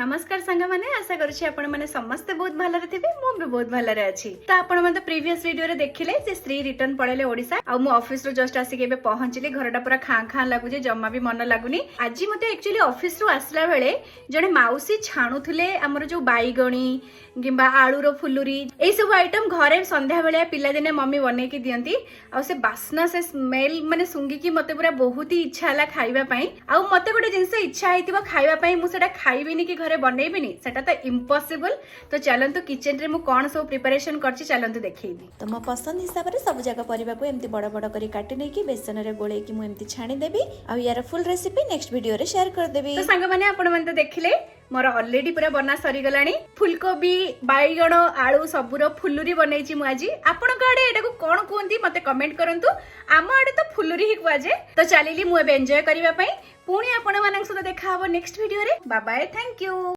नमस्कार सांग मैंने आशा करुच्छे आपण मैंने समस्ते बहुत भलरे थे मु भी बहुत भलरे अच्छी तो आपण मैंने प्रीवियस वीडियो रे देखिले जे श्री रिटर्न पड़ेले ओडिसा आ मु ऑफिस रो जस्ट आसी के पहुंचली घरटा पूरा खां खां लागुजे जम्मा भी मन लागुनी आज मते एक्चुअली ऑफिस रो आसला बेले जने माउसी छाणुथुले हमर जो बाईगणी किंबा आलूर फुलुरी ए सब आइटम घरे संध्या बेले पिला दिने मम्मी बनै के दियंती आ से बास्ना से स्मेल माने सुंगी की मते पूरा बहुत ही इच्छा हला खाइबा पई आ मते गोटे जिंस इच्छा आइतिबा खाइबा पई मु सेटा खाइबिनी कि घरे बनैबिनी सेटा तो इम्पॉसिबल। तो चलंतु किचन रे मु कोन सब प्रिपरेशन करछि चलंतु देखैबी। तो मो पसंद हिसाब रे सब जगह परिबा को एमती बड़ बड़ करी काटी नै कि बेसन रे गोळे कि मु एमती छाणी देबी आ यार फुल रेसिपी नेक्स्ट वीडियो रे शेयर कर देबी। तो संग माने आपण मन तो देखिले मोर ऑलरेडी पूरा बना सरी गलानी फुलकोबी बाईगण आलू सबुर फुलुरी बनैछि मु आजी आपण को आडे एटा को कोन कोंती मते कमेंट करंतु आम आडे तो फुलुरी ही कुआजे। तो चलिली मु एबे एन्जॉय करिबा पई पुणी आपण मानक सहित देखा हबो नेक्स्ट वीडियो रे। Bye bye thank you.